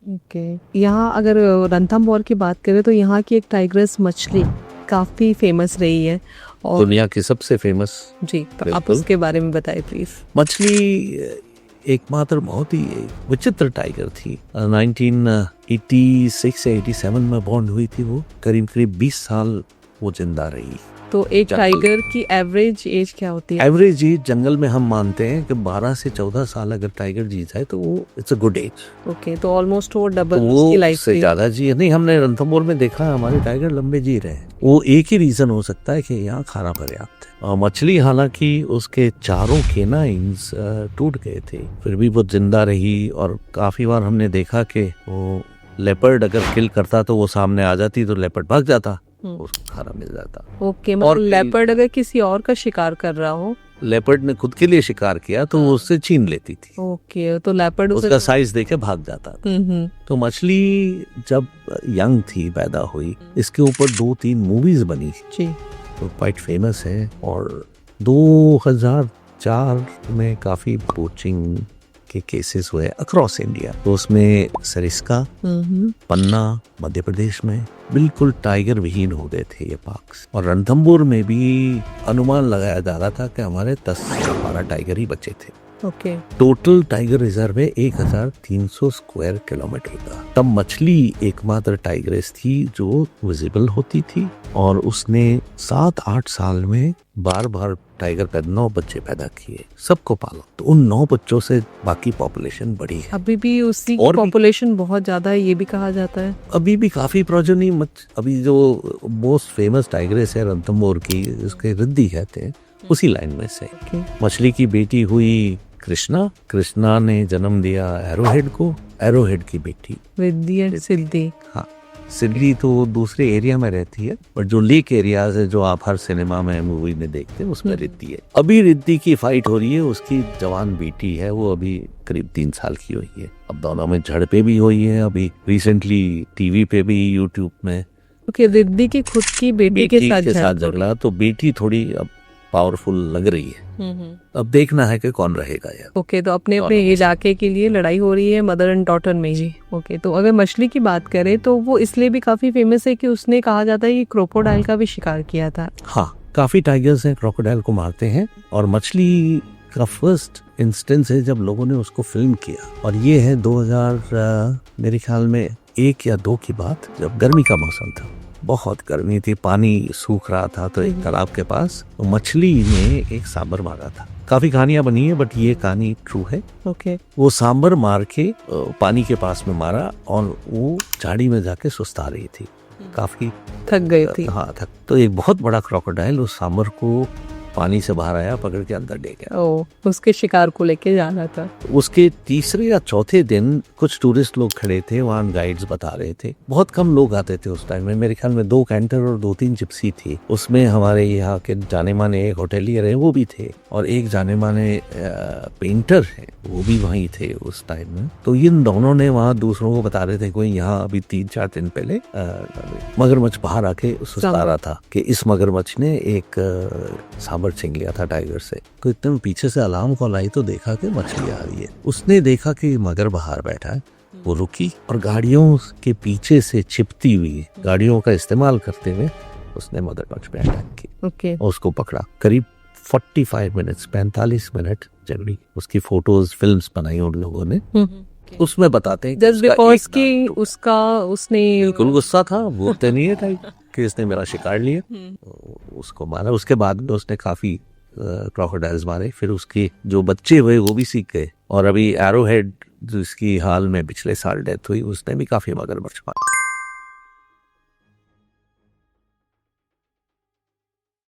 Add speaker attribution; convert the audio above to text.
Speaker 1: Okay, यहाँ अगर रणथंभौर की बात करें तो यहाँ की एक टाइग्रेस मछली काफ़ी फेमस रही है और
Speaker 2: दुनिया की सबसे फेमस
Speaker 1: जी, तो आप
Speaker 2: बिल्कुल।
Speaker 1: उसके बारे में बताइए प्लीज़।
Speaker 2: मछली एकमात्र बहुत ही विचित्र टाइगर थी। 1986 या 87 में बॉर्न हुई थी वो। करीब करीब 20 साल वो जिंदा रही।
Speaker 1: तो एक
Speaker 2: जंगल।
Speaker 1: टाइगर की एवरेज एज क्या होती है?
Speaker 2: एवरेज एज जंगल में हम मानते हैं कि 12 से 14 साल अगर टाइगर जी जाए तो वो it's a good age.
Speaker 1: Okay, तो ऑलमोस्ट वो डबल
Speaker 2: वो
Speaker 1: उसकी लाइफ
Speaker 2: से
Speaker 1: थी।
Speaker 2: ज्यादा जी नहीं, हमने रणथंभौर में देखा है हमारे टाइगर लंबे जी रहे हैं। वो एक ही रीजन हो सकता है कि यहाँ खाना पर्याप्त है। मछली हालांकि उसके चारों केनाइन्स टूट गए थे, फिर भी वो जिंदा रही। और काफी बार हमने देखा कि वो लेपर्ड अगर किल करता तो वो सामने आ जाती, तो लेपर्ड भाग जाता, उसको खाना मिल जाता।
Speaker 1: ओके,
Speaker 2: और
Speaker 1: मतलब लेपर्ड अगर किसी और का शिकार कर रहा हो।
Speaker 2: लेपर्ड ने खुद के लिए शिकार किया तो वो उससे छीन लेती थी।
Speaker 1: ओके, तो लेपर्ड
Speaker 2: उसका साइज देके भाग जाता था। तो मछली जब यंग थी, पैदा हुई, इसके ऊपर 2-3 मूवीज बनी
Speaker 1: जी,
Speaker 2: तो क्वाइट फेमस है। और 2004 में काफी पोचिंग के केसेस हुए अक्रॉस इंडिया। तो उसमें सरिस्का, पन्ना मध्य प्रदेश में बिल्कुल टाइगर विहीन हो गए थे ये पार्क्स। और रणथंभौर में भी अनुमान लगाया जा रहा था कि हमारे 10 से 12 टाइगर ही बचे थे।
Speaker 1: ओके,
Speaker 2: टोटल टाइगर रिजर्व है 1300 स्क्वायर किलोमीटर का। तब मछली एकमात्र टाइग्रेस थी जो विजिबल होती थी और उसने 7-8 साल में बार टाइगर पैदा 9 बच्चे पैदा किए, सबको पाला। तो उन 9 बच्चों से बाकी पॉपुलेशन बढ़ी है।
Speaker 1: अभी भी उसकी
Speaker 2: और भी-
Speaker 1: पॉपुलेशन बहुत ज्यादा है, ये भी कहा जाता है।
Speaker 2: अभी भी काफी प्रोजनी अभी जो मोस्ट फेमस टाइग्रेस है रणथंभौर की, उसके रिद्धि कहते हैं, उसी लाइन में से।
Speaker 1: ओके,
Speaker 2: मछली की बेटी हुई कृष्णा ने जन्म दिया एरोहेड को। एरोहेड की बेटी
Speaker 1: रिद्धि एंड सिद्धि।
Speaker 2: हाँ, सिद्धि तो दूसरे एरिया में रहती है, बट जो लेक एरियाज है जो आप हर सिनेमा में मूवी में देखते हैं उसमें रिद्धि है। अभी रिद्धि की फाइट हो रही है, उसकी जवान बेटी है, वो अभी करीब 3 साल की हुई है। अब दोनों में झड़पें भी हुई है, अभी रिसेंटली टीवी पे भी, यूट्यूब में।
Speaker 1: ओके, रिद्धि की खुद की बेटी के साथ
Speaker 2: झगड़ा, तो बेटी थोड़ी अब पावरफुल लग रही है। अब देखना है कि कौन रहेगा यार।
Speaker 1: ओके, तो अपने अपने इलाके के लिए लड़ाई हो रही है मदर एंड डॉटर में जी। ओके, तो अगर मछली की बात करें तो वो इसलिए भी काफी फेमस है कि उसने, कहा जाता है कि क्रोकोडाइल का भी शिकार किया था।
Speaker 2: हाँ, काफी टाइगर्स हैं क्रोकोडाइल को मारते हैं। और मछली का फर्स्ट इंस्टेंस है जब लोगों ने उसको फिल्म किया, और ये है 2000 मेरे ख्याल में 1 या 2 की बात, जब गर्मी का मौसम था, बहुत गर्मी थी, पानी सूख रहा था। तो एक तालाब के पास तो मछली ने एक सांबर मारा था। काफी कहानियां बनी है, बट ये कहानी ट्रू है।
Speaker 1: ओके,
Speaker 2: वो सांबर मार के पानी के पास में मारा और वो झाड़ी में जाके सुस्ता रही थी, काफी
Speaker 1: थक गई थी।
Speaker 2: हाँ थक। तो एक बहुत बड़ा क्रोकोडाइल उस सांबर को पानी से बाहर आया, पकड़ के अंदर ले गया।
Speaker 1: ओ, उसके शिकार को लेके जाना था।
Speaker 2: उसके तीसरे या चौथे दिन कुछ टूरिस्ट लोग खड़े थे वहाँ, गाइड्स बता रहे थे। बहुत कम लोग आते थे उस टाइम में, मेरे ख्याल में 2 कैंटर और 2-3 जिप्सी थी। उसमें हमारे यहाँ के जाने माने एक होटेलियर है वो भी थे, और एक जाने माने पेंटर है वो भी वहीं थे उस टाइम में। तो इन दोनों ने वहाँ दूसरों को बता रहे थे कोई यहाँ अभी 3-4 दिन पहले मगरमच्छ बाहर आके सुस्ता रहा था कि इस मगरमच्छ ने एक सांबर छीन लिया था टाइगर से। तो इतने पीछे से अलार्म कॉल आई तो देखा कि मछली आ रही है। उसने देखा कि मगर बाहर बैठा है, वो रुकी और गाड़ियों के पीछे से छिपती हुई, गाड़ियों का इस्तेमाल करते हुए उसने मगरमच्छ पे अटैक की।
Speaker 1: ओके,
Speaker 2: और उसको पकड़ा। करीब 45 मिनट झगड़ी। उसकी फोटोज, फिल्म्स बनाई उन लोगों ने। उसमें बताते हैं
Speaker 1: जस्ट बिकॉज कि उसने
Speaker 2: बिल्कुल गुस्सा था, बोलते नहीं है कि इसने मेरा शिकार लिया, उसको मारा। उसके बाद में उसने काफी क्रोकोडाइल्स मारे। फिर उसके जो बच्चे हुए वो भी सीख गए। और अभी एरोहेड जिसकी हाल में पिछले साल डेथ हुई, उसने भी काफी मगरमच्छ मारा।